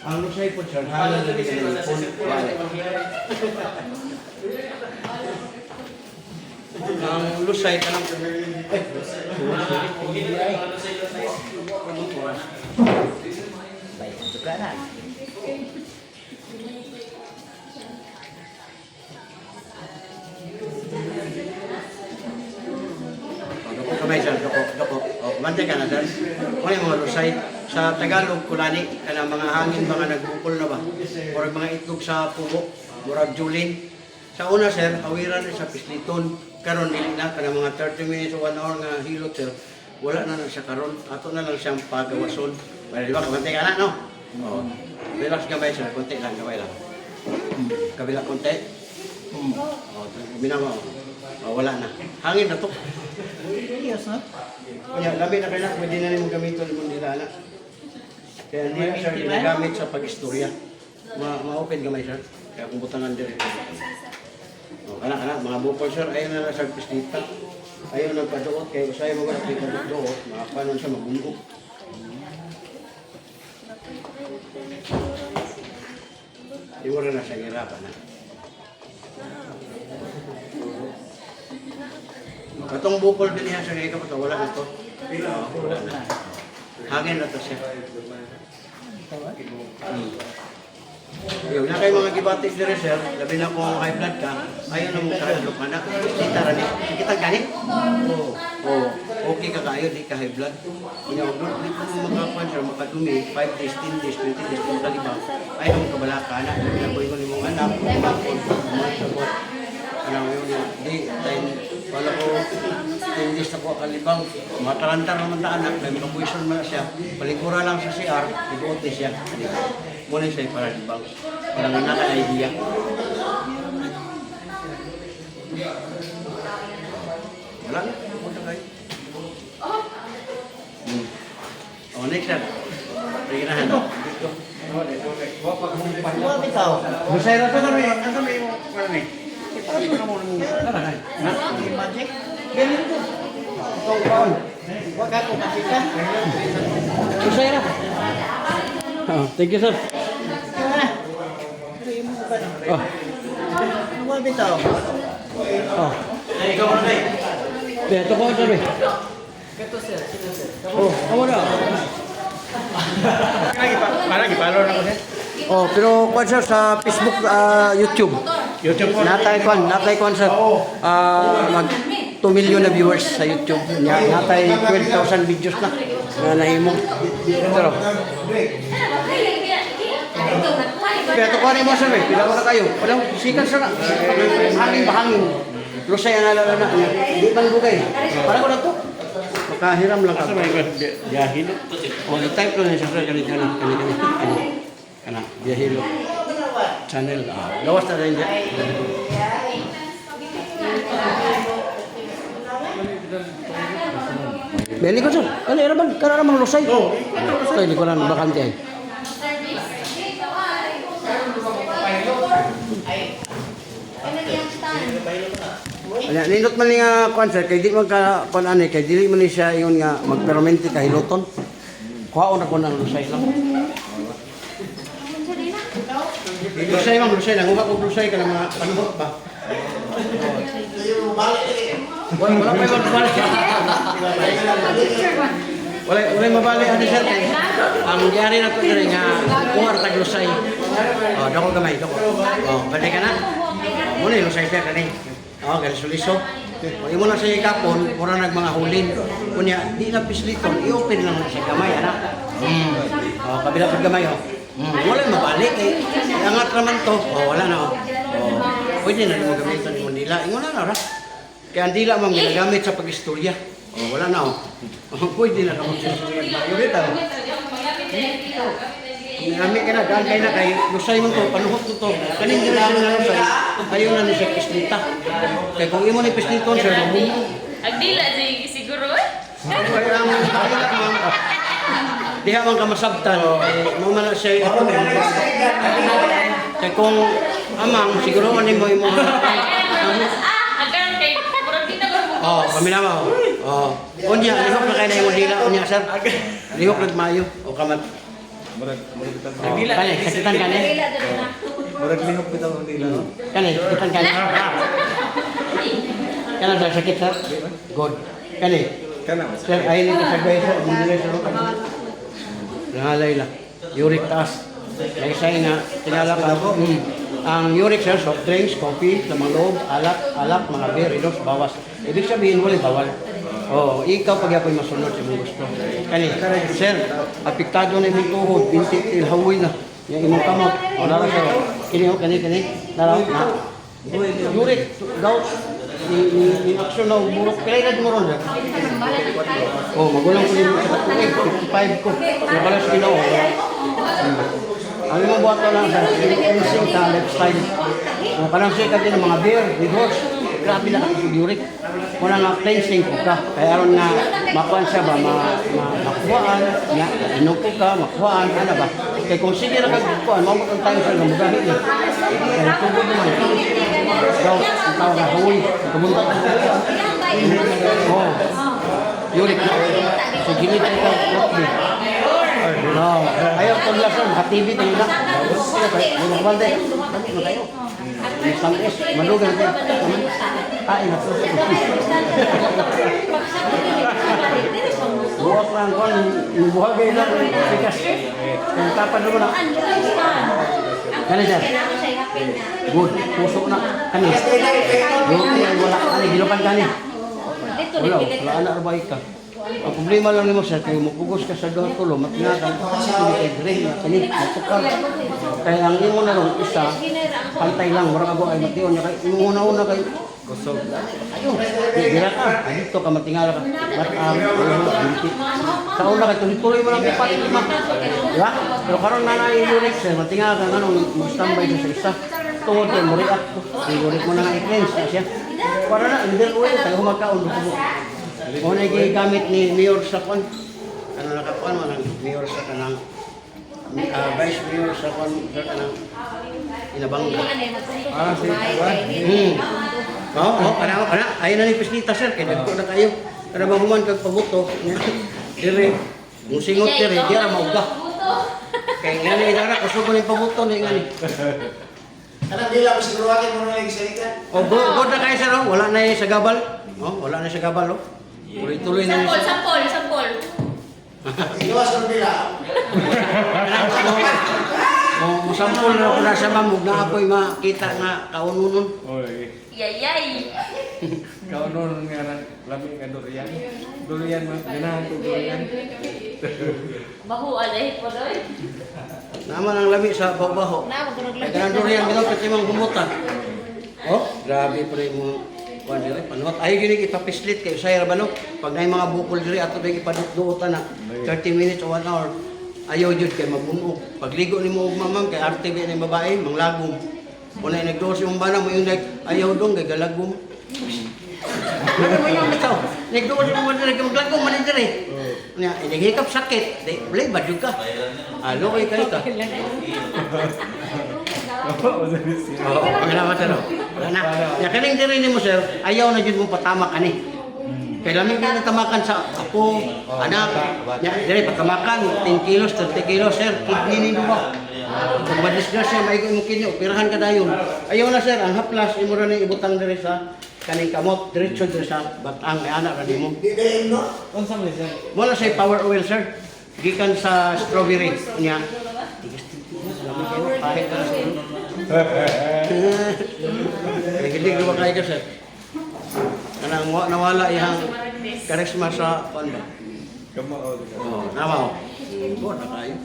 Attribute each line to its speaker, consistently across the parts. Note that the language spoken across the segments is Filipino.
Speaker 1: Ang lusay po sir, halo na din ang ang lusay ka lang.
Speaker 2: Baik, untuk kanan.
Speaker 1: Doko kamay sir, doko. Mantay ka na sir. Kung yung mga lusay, sa Tagalog, kulani, kanang mga hangin mga nagbukol na ba? Murag mga itlog sa pugo, murag julin. Sa una sir, awiran sa pisliton. Karon dili na, kanang mga 30 minutes o 1 hour nga hilot sir. Wala na lang siya karon. Ato na lang siyang pagawason. Well, di ba, kamantay ka na, no? Oo. Relax gamay sir, konti lang, gamay lang. Kabila konti. Oo, binawa mo. Wala na. Hangin na to.
Speaker 2: Yes, no?
Speaker 1: Kaya labi na kailangan, pwede na rin mo gamitin mo nila na. Kaya hindi na sir ginagamit sa pag-istorya. Ma-open gamay sir. Kaya kung butangan din. Anak-anak, mga bukol sir, ayaw na lang sa pistita. Ayaw na paduot, kaya usay mo ka pagkaduot, makapanon siya mabunggo. Iwala na siya hirapan na. Katong bukol din niya sa ngayon kapag wala na ito. Wala na. Hangin na ito siya. Yung na kayo mga gibatik dire sir, labi na kung high blood ka, ayaw na mong kahadlok ka na. Kita rin eh. Kita gani? Oo. Okay ka kayo, di ka high blood. Kanya huwag doon, di ko makakuan sir, makadumi, 5 days, 10 days, 20 days, kung kalibang, ayaw mong kabalaka na. Pinabuhin ko ni mong anak, kumakon, kumakon. Alam mo yun, di, tayo, wala ko, 10 days na po kalibang, matalantar naman na anak, may makabuison mo na siya, paligura lang sa CR, ibuote siya. Muna siya para libang, parang naka-idea. Wala na, punta kayo. Oh, next sir. Sige na, ano?
Speaker 2: Wala bitaw.
Speaker 1: Masaya na ito kami, ano kami mo, parang eh. Parang mo naman mo,
Speaker 2: Magic. Ganun to. Ikaw, Paul. Huwag ako makita.
Speaker 1: masaya na. Thank you sir. Oh.
Speaker 2: Wala bitaw.
Speaker 1: Oh. Ikaw na kayo. Ito ko sabi.
Speaker 2: Kato sir, sino sir?
Speaker 1: Oh, kamu na.
Speaker 3: Parang ipalo na ko sir.
Speaker 1: Oh, pero kwan sir sa Facebook, YouTube.
Speaker 3: YouTube po.
Speaker 1: Natay kwan sir. Mag 2 million na viewers sa YouTube. Natay 12,000 videos na. Nahimo. Pero kaya ito kuhanin mo sir eh. Pila mo na kayo. Walang sikat sir na. Hangin. Lusay na lala na. Di man bugay. Para ko na to. Makahiram lang
Speaker 3: Asa
Speaker 1: ka.
Speaker 3: may jahil?
Speaker 1: Oh, i-type ko na siya sir. Kani. Kana. Biyahilo. Channel. Lawas na rin dyan. Beli ko sir. Kani eraban. Kana naman lusay. Ay, di ko lang bakante ay. Nindot man nga kuan sir, kay di man ka kuan ani, kay dili man ni siya ingon nga magpermente ka hiluton. Kuhaon na ko nang lusay lang. Lusay lang, uga ko lusay ka ng mga panuhot ba. Wala pa yung mabalik. Wala mabalik ano sir. Ang diari na to diri nga kuwar tag lusay. Oh, dako gamay, dako. Oh, balik ka na. Muna lusay sir kani. Oh, gali suliso. O imo na sa ikapon, mura nag mga hulin. Kunya, di na pisliton, i-open lang na sa gamay, anak. Oh, kabila pag gamay, oh. Wala mabalik, eh. Angat naman to. Oh, wala na, oh. Oh, pwede na mo gamitin mo nila. Ingon na, ra. Kaya ang dila mang ginagamit sa pag-istorya. Oh, wala na, oh. Oh, pwede na naman sa istorya. Yung dito, Nami ka na, daan kayo na kay lusay mo to, panuhot mo to. Kanin nila na lusay, ayaw na niya sa pislita. Kaya kung imo ni pisliton, sir, mabungo.
Speaker 4: Agdila siguro eh.
Speaker 1: Kaya ang diha man ka masabtan, mo man siya ito. Kaya kung amang, siguro man mo imo.
Speaker 4: Agkaroon kay murag di na ko
Speaker 1: Oh, paminawa. Oh. Unya, lihok na kayo na yung dila. Unya, sir. Lihok nagmayo. O kamat.
Speaker 3: Murag kita.
Speaker 1: Oh, kani, sakitan kani.
Speaker 3: Murag lihok kita ang dila.
Speaker 1: Kani, sakitan kani. Kana sir, sakit sir. Good. Kani.
Speaker 3: Kana
Speaker 1: Sir, ayun ito sa gaya sir. Bumili sa lupa. Nangalay lang. Uric taas. Kaya sa'yo na, tinala ka ako. Ang uric sir, soft drinks, coffee, lamang loob, alak, mga beer, ilos, bawas. Ibig sabihin, wala bawal. Oh, ikaw pag ako'y masunod sa mong gusto. Kani, sir, apektado na imong tuhod, binti, ilhawoy na. Yung imong kamot. O, nara sir. Kani. Nara, na. Uric, daw, ni aksyon na burok. Kailan mo ron, sir? Oh, magulang ko din sa katuig, 55 ko. Yung pala sa Ginoo. Ang mga buhato lang sa cleansing sa lifestyle. Kanang siya ka din ng mga beer, with horse. Grabe na ako sa uric. Kung nga cleansing ko ka, kaya aron na makuhaan siya ba, makuhaan, inog ko ka, makuhaan, ano ba? Kaya kung sige na kagkuhaan, mamutan tayo sa gamugahit niya. Kaya tubod naman. So, ang tawag na huwi, kabunta ko. Oo. Uric. So, gilid ay ka, no, ayaw ko lang sir, maka-TV tayo na. Mga balde, balik na tayo. Isang S, malugan tayo. Kain na. Buwak lang ko, buhagay lang. Sikas. Kung tapad mo na. Kani sir? Good, puso na. Kani? Good, wala. Kani, gilukan kani. Wala anak ba ka? Ang problema lang nimo sir, kung mapugos ka sa doon tulo, matinatang kasi kung kay Dre, kani, matukar. Kaya ang imo na ron, isa, pantay lang, murag ako ay matiyon niya, kaya imo una-una kay kusog. Ayun, dira ka, dito ka matingala ka, matam, binti. Sa una kay tuloy mo lang ipat, lima. Diba? Pero karon na na yung uric sir, matingala ka, ganun, mag-standby sa isa. Tungod kayo, muriak ko. Yung uric mo na nga i-cleanse na siya. Para na, hindi ko yun, tayo humagkaon. Kung gamit ni Mayor sa kon, ano nakakuan mo ng Mayor sa kanang Vice Mayor sa kon, sa kanang Inabangga.
Speaker 3: Si
Speaker 1: Oo, kana. Ayun na ni Pislita sir, kaya nagko na kayo. Kada mahuman kag pabuto, dire, musingot dire, di ra mauga. Kaya ngani dara kusog ni pabuto ni ngani.
Speaker 2: Kanang dila mo siguro akin mo na igsalikan.
Speaker 1: O god na kayo sir, wala na sa gabal. Wala na sa gabal, oh. Tuloy-tuloy na niya.
Speaker 4: Sampol.
Speaker 2: Iwas ko dila.
Speaker 1: Sampol na ako nasa mamog na ako'y makita nga kaununon.
Speaker 3: Oy.
Speaker 4: Yayay.
Speaker 3: Kaunon nga lami nga durian. Durian man, ganahan ko durian.
Speaker 4: Bahu alay po doy.
Speaker 1: Naman ang lami sa baho-baho. Kaya ganang durian ginaw kasi mga gumutan. Oh, grabe pa rin mo. Panuot. Ayaw gini ipapislit kayo sa Yarabano. Pag na yung mga bukol diri ato na ipaduutan na 30 minutes o 1 hour. Ayaw jud kay magbumuog. Pagligo ni mo og mamam kay RTV ni babae, manglagom. Una yung nagdoos yung bana mo yung ayaw dong kay galagom. Ano mo yung bitaw? Nagdoos yung mga maglagom man diri. Nya, inigikap sakit. Blay ba jud ka? Alo kay ka. Oo, pangalamat sir. Wala na. Ya kaning diri nimo sir, ayaw na jud mo patama kani. Kaya lamig na natamakan sa apo, anak. Ya diri patamakan 10 kilos, 30 kilos sir, kidney ni duwa. Kung madisgrasya may mo kini operahan ka dayon. Ayaw na sir, ang haplas imo ra ni ibutang diri sa kaning kamot diretso diri sa batang kay anak ra nimo.
Speaker 2: Di dahil no?
Speaker 3: Unsa man siya?
Speaker 1: Wala say power oil sir. Gikan sa strawberry niya. Pahit na sa hindi ko makaya ka sir. Kanang nawala iyang karisma sa kuan ba?
Speaker 3: Kamao.
Speaker 1: Oh, nawa. Buwan na tayo.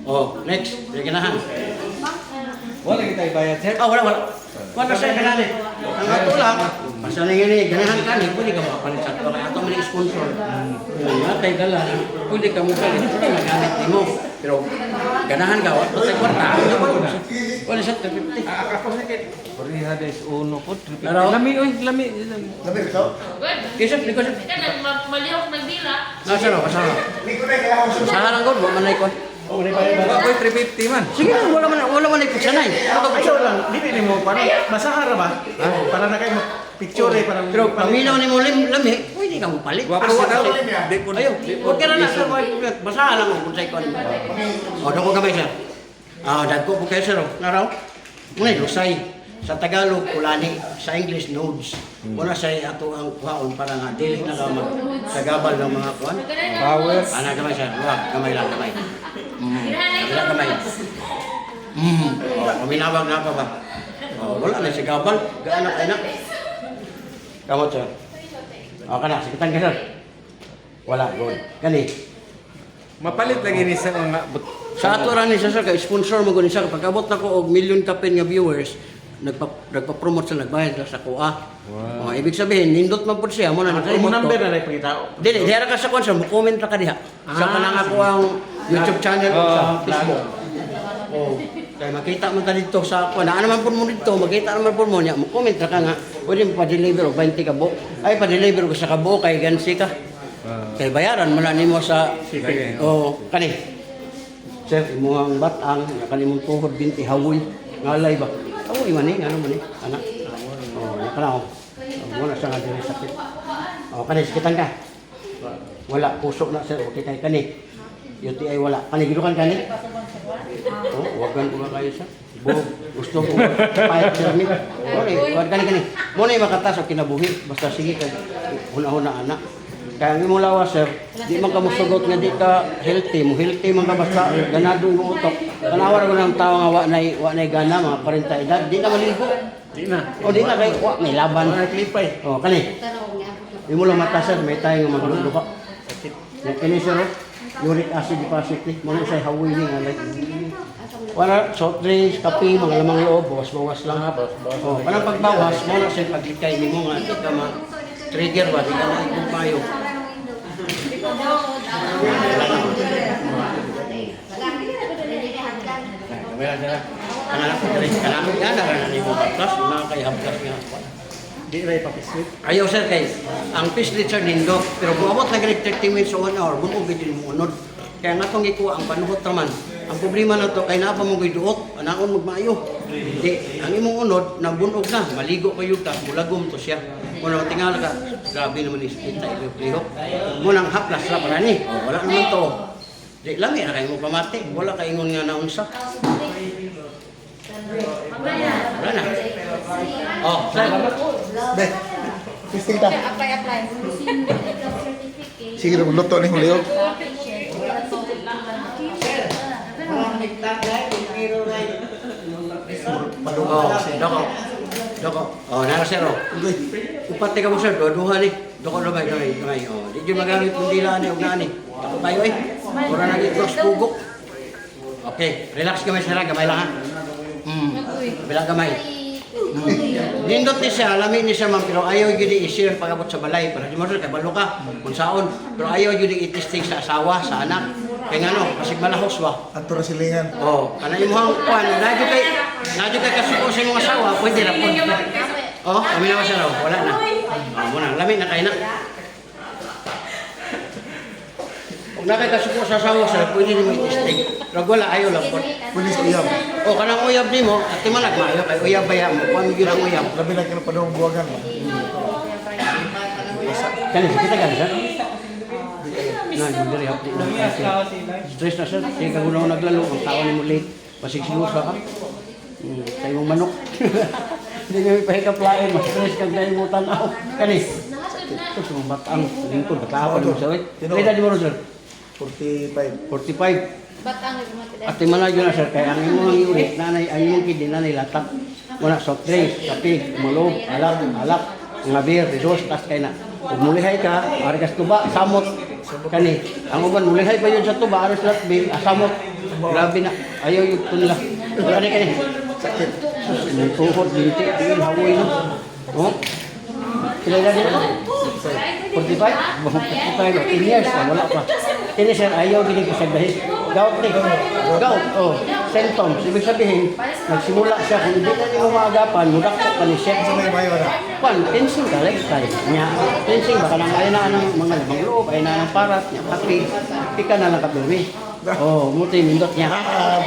Speaker 1: Oh, next. Sige ganahan.
Speaker 3: Wala kita ibayad sir.
Speaker 1: Wala. Wala sir kanani. Ang ato lang. Basta na yun ganahan ka ni pwede ka makapalit sa ato. Ato man yung sponsor. Matay dala. Pwede ka mo palit. Pwede magamit mo. Pero ganahan ka. Wala kwarta. Wala siya 350.
Speaker 3: Ako sakit. Pariha des uno po.
Speaker 1: Pero-
Speaker 3: Lami oy, lami.
Speaker 2: Labi ito?
Speaker 4: Good.
Speaker 1: Kisip, di ko siya.
Speaker 4: Ka nang malihok ng dila.
Speaker 1: Nasa na, kasama.
Speaker 2: Hindi ko na kaya ako
Speaker 1: Saha lang ko, manay ko.
Speaker 2: Oh, may bayad
Speaker 3: Wala
Speaker 2: ba?
Speaker 3: ko'y 350 man.
Speaker 1: Sige lang, wala man ipagsanay.
Speaker 2: Ayaw lang, di mo, parang masahara ba? Para na kayo picture eh, parang...
Speaker 1: Pero paminaw ni mo lami, pwede ka mo palit.
Speaker 3: Wapo
Speaker 1: Pero
Speaker 3: sa
Speaker 1: wala
Speaker 3: daw.
Speaker 1: siya.
Speaker 3: Di ko
Speaker 1: Ayaw, huwag ka na na sir, basahan lang mo kung sa'yo ko ano. O, dako gamay sir. Dagko po kayo sir, naraw. Muna, lusay. Sa Tagalog, kulani. Sa English, nodes. Muna sa ato ang kuhaon para nga dili na ka magsagabal ng mga kuhan.
Speaker 3: Power.
Speaker 1: Gamay sir, huwag, gamay lang, gamay. Gamay gamay. Paminawag na pa ba? Wala na si gabal. Gaan na kayo na. Kamot sir. Ka na, sikitan ka sir. Wala, good. Gani.
Speaker 3: Mapalit lagi ni sa mga
Speaker 1: Sa ato ran ni sir kay sponsor mo guni sir pagabot na ko og million kapin nga viewers nagpa-promote sa nagbayad sa kuha.
Speaker 3: Wow.
Speaker 1: Ibig sabihin nindot man pud siya mo na
Speaker 2: Mo number na rin pagkitao.
Speaker 1: Dili diha ka sa kon sir mo comment ra ka diha. Sa kanang ako ang YouTube channel o sa Facebook. Oh, kay makita man ta dito sa kuha. Ano man pud mo dito makita naman pud mo niya mo comment ra ka nga pwede mo pa-deliver og 20 ka buo. Ay pa-deliver ko sa kabuo kay gansi ka. Kay bayaran mo na nimo sa
Speaker 3: Sige.
Speaker 1: kani. Sir, imuhang batang, kanimong tuhod binti hawoy. Ngalay ba? Hawoy man ano man anak. Kana ko. Wala sa nga diri sakit. Kani sakitan ka. Wala puso na sir, okay kay kani. UTI wala. Kani gidukan kani? Wagan ko kayo sa. Gusto ko payat sir ni. Okay, wag kani. Mo na makatas og kinabuhi basta sige kay una-una anak. Kaya ang imong lawas sir, di man ka musugot nga di ka healthy, mo healthy man ka basta ganado yung utok. Kanawar ko ng tao nga wa nay gana mga 40 edad, di na maligo.
Speaker 2: Di na.
Speaker 1: O di na kay wa may laban.
Speaker 2: Mga klipay.
Speaker 1: Kani. Imo lang mata sir, may tayo nga magduduha. Yung kini sir, uric acid deposit ni, mo na say hawoy ni nga like. Wala soft drinks, kape, mga lamang loob, bawas-bawas lang ha. Kanang pagbawas, mo na say paglikay nimo nga di ka ma trigger ba, di ka na ikong payo. Kanang gana na ni mo baklas, na kay hablas nga.
Speaker 2: Di rin papislit.
Speaker 1: Ayaw sir kay ang pislit sir nindo, pero buabot na ganit 30 minutes o 1 hour, bunog gid mo unod. Kaya nga tong ikuha ang panuhot naman. Ang problema na to kay naa pa mo giduot, anaon magmaayo. Di, ang imong unod nabunog na, maligo kayo ta, bulagom to siya. Muna tingala ka, grabe naman ni kita iliho. Munang haplas ra para ni. Wala naman to. Di lami na kay mo pamati, wala kay ingon nga naunsa. Wala na. Sir.
Speaker 2: Be, testing ta.
Speaker 4: Apply.
Speaker 2: Sige na, luto ni Julio.
Speaker 1: Doko. Nara sir. Upat ka mo sir, duha ni. Doko gamay. Di jud magamit kung dila ni og nani. Dako tayo Mura na dito pugok. Okay, relax gamay sir, gamay lang ha. Bilang gamay. Nindot ni siya, alamin ni siya man, pero ayaw yun i-share pag-abot sa balay. Para di mo sir, kabalo ka, kung saon. Pero ayaw yun i-testing sa asawa, sa anak. Kaya nga no, kasi malahos ba?
Speaker 2: Ato na silingan.
Speaker 1: Kana yung mga kuhan, nadyo kay kasuko sa mga asawa, pwede na po. Kami naman siya raw, wala na. Muna, lamin na kayo na. Kung na kay kasuko sa asawa sir, pwede naman i-testing. Pero wala, ayaw lang po.
Speaker 2: Pulis uyab.
Speaker 1: Kanang uyab ni mo, at timalag maayo kay uyab baya mo, kung ano yun ang uyab.
Speaker 2: Labi lang ka na pa daw ang buwagan.
Speaker 1: Kani, kita kan sir? Na, yung diri hapdi na. Stress na sir, kaya kagunaw naglalo, ang tao ni mo late. Pasigsigos ka ka. Sa imong manok. Hindi nga may pahikaplain, mas stress kang tayo mo tanaw. Kani, ito sa mga batang lingkod, bakawan mo sir. Kaya di mo rin sir?
Speaker 2: 45.
Speaker 1: 45.
Speaker 4: Batang
Speaker 1: At timalagyo na sir, kaya ang imong unit, nanay, ang imong kid, nanay latak. Muna, soft drinks, kape, umalo, alak, mga beer, resource, tas kaya na. Kung mulihay ka, arigas tuba, samot. Kani, ang uban, mulihay pa yun sa tuba, aras lat, samot. Grabe na, ayaw yung tunla. Kani.
Speaker 2: Sakit.
Speaker 1: May tuhod, binti, tingin, hawoy no. Kailan na din? 45? 45, 10 years, wala pa. Kini sir, ayaw ginig ko sa dahil. Gout ni. Gout, symptoms. Ibig sabihin, nagsimula siya, kung hindi na niyo maagapan, mudakot ka ni siya.
Speaker 2: Sa may mayo na.
Speaker 1: Tensing ka, lifestyle. Tensing, baka nang ayaw na ng mga lamang loob, ayaw na ng parat, kape, pika na lang kapirmi. Oh, muti nindot niya.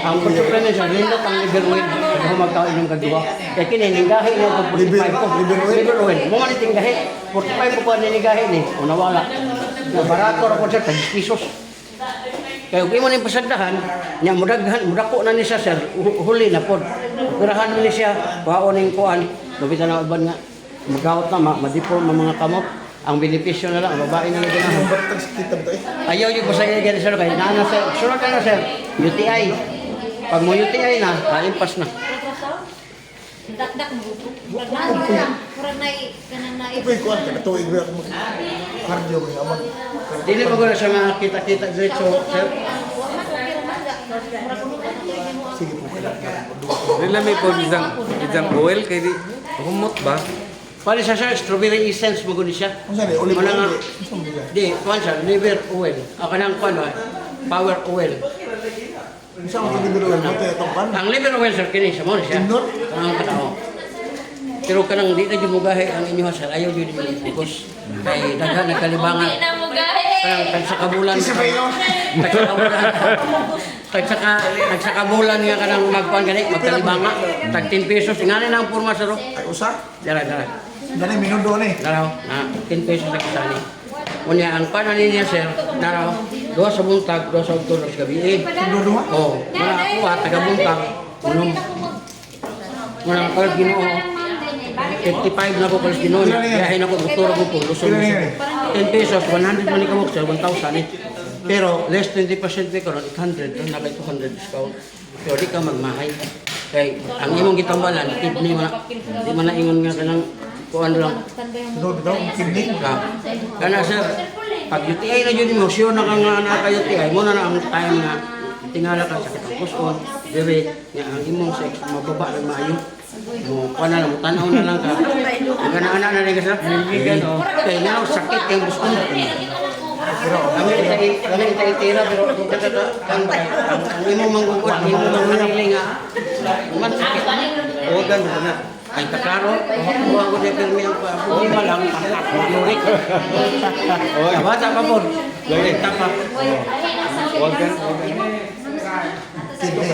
Speaker 1: Ang pagsupplement sa nindot ang liver oil. Kaya magkaon inyong kagduwa. Kaya kini ninggahi niya kung 45 ko. Liver oil. Mga ni tinggahi. 45 po pa ninigahi ni. O nawala. Barato ra po sir, 10 pesos. Kaya kung mo ni pasaddahan, niya mudako na ni siya sir, huli na po. Pirahan ni siya, kuhaon ning kuan. Lubitan na uban nga. Magkawat na, madipol mga kamot. Ang benepisyo na lang, ang babae na lang
Speaker 2: Ang
Speaker 1: ginawa.
Speaker 2: batang sakit to eh.
Speaker 1: Ayaw yung pasaya ganyan sir, kaya naana sir. Sunod na sir, UTI. Pag mo UTI na, halimpas na.
Speaker 5: Dakdak mo. Kurang na kanang na
Speaker 2: Uy, kuan ka tuig ba ako cardio ko naman.
Speaker 1: Dili pa ko na siya makakita-kita diretso sir.
Speaker 2: Sige po kaya.
Speaker 3: Nila may po isang oil kay di humot ba?
Speaker 1: Pali siya sir, strawberry essence mo guni siya.
Speaker 2: Unsa ni olive
Speaker 1: Wala nga.
Speaker 2: oil? Unsa mo nila?
Speaker 1: Di, kuan siya, liver oil. Ako nang kuan power oil.
Speaker 2: Unsa mo liver oil mo tayo tong pan?
Speaker 1: Ang liver oil sir, kini siya mo siya.
Speaker 2: Indot?
Speaker 1: Ang kanao. Pero kanang di na jumugahe ang inyo sir, ayaw yun yung focus. Kay daghan nagkalibangan.
Speaker 4: Hindi na mo gahe.
Speaker 1: Parang tagsakabulan.
Speaker 2: Isa ba yun?
Speaker 1: Tagsakabulan. Tagsakabulan nga kanang magkuan gani, magkalibanga. Tag 10 pesos, ingani na ang purma sir.
Speaker 2: Ay usa.
Speaker 1: Dara.
Speaker 2: Dali minudo ni.
Speaker 1: Daraw, 10 pesos na kisani. Unya, ang panan niya sir, daraw, 2 sa buntag, 2 sa tulog sa gabi.
Speaker 2: Minudo ha?
Speaker 1: Oh, wala ako taga buntag. Unong, unang kalas ginoo. 55 na ko kalas ginoo. Biyahin ako, doktor ako po, lusog. 10 pesos, 100 man ikawak sir, 1,000 eh. Pero less 20% may karon 800, doon na kay 200 discount. Pero di ka magmahay. Kay ang imong gitambalan, kidney mo na, di man na ingon nga kanang kuan lang.
Speaker 2: Minudo daw ang kidney.
Speaker 1: Kana sir, pag UTI na yun mo, sure na kang naka-UTI, mo na ang time na tingala ka sa kitang kuskon, dire, nga ang imong sex, mababa na maayo. Mo, kuha na lang, mo tanaw na lang ka. Ang gana-ana na rin ka sir, niligan o. Kaya nga, sakit yung gusto mo. Kami ita-itira, pero ang imong manggugod, ang imong manggugod nga, man sakit. Organ mo na. Ay kaklaro, kuha ko na pirmi ang problema lang, mag-lurik. Bata pa po, lurik pa.
Speaker 2: Kidney.